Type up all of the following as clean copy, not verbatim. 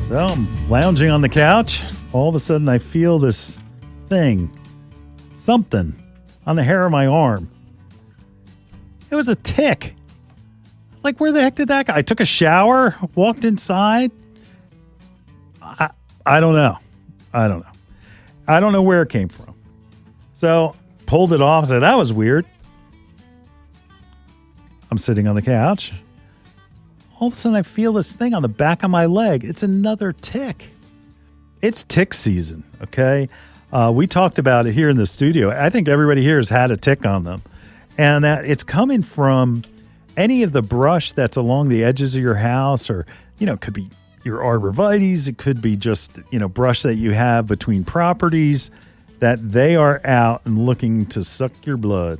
So I'm lounging on the couch. All of a sudden I feel this thing, something on the hair of my arm. It was a tick. It's like, where the heck did that go? I took a shower, walked inside. I don't know. I don't know where it came from. So pulled it off and said, that was weird. I'm sitting on the couch. All of a sudden I feel this thing on the back of my leg. It's another tick. It's tick season, okay? We talked about it here in the studio. I think everybody here has had a tick on them. And that it's coming from any of the brush that's along the edges of your house, or, it could be your arborvitaes. It could be just, brush that you have between properties, that they are out and looking to suck your blood.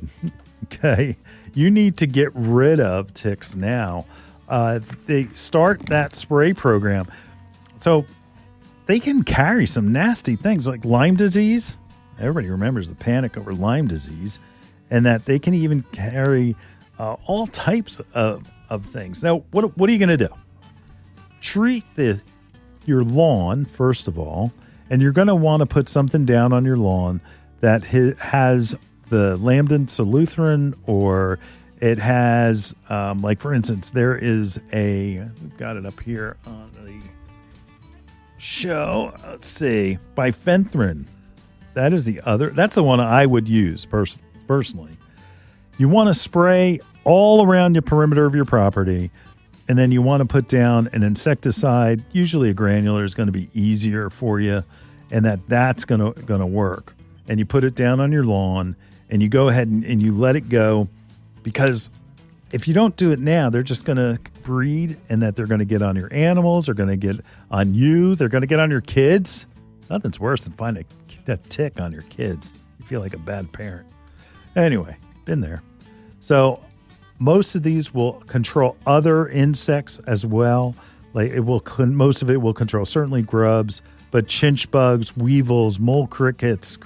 Okay. You need to get rid of ticks now. They start that spray program. So they can carry some nasty things like Lyme disease. Everybody remembers the panic over Lyme disease, and that they can even carry all types of things. Now, what are you going to do? Treat your lawn, first of all, and you're going to want to put something down on your lawn that has the lambda soluthren, or it has, like, for instance, there is we've got it up here on the show. Let's see, bifenthrin. That's the one I would use personally. You want to spray all around the perimeter of your property, and then you want to put down an insecticide. Usually a granular is going to be easier for you, and that's going to work. And you put it down on your lawn, and you go ahead and you let it go, because if you don't do it now, they're just going to breed, and that they're going to get on your animals, they're going to get on you, they're going to get on your kids. Nothing's worse than finding a tick on your kids. You feel like a bad parent. Anyway, been there. So most of these will control other insects as well. Like most of it will control certainly grubs, but chinch bugs, weevils, mole crickets.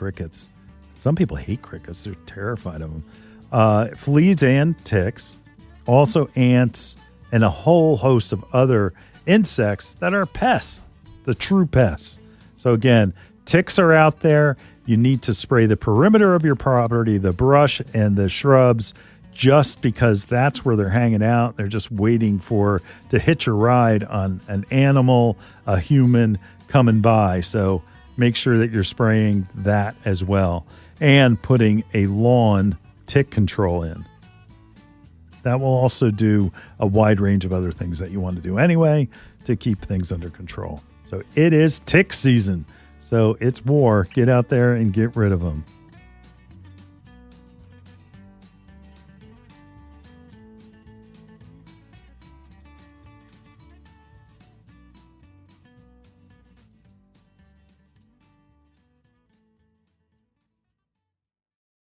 Some people hate crickets. They're terrified of them. Fleas and ticks, also ants, and a whole host of other insects that are pests, the true pests. So again, ticks are out there. You need to spray the perimeter of your property, the brush and the shrubs, just because that's where they're hanging out. They're just waiting to hitch a ride on an animal, a human coming by. So make sure that you're spraying that as well, and putting a lawn tick control in. That will also do a wide range of other things that you want to do anyway to keep things under control. So it is tick season. So it's war. Get out there and get rid of them.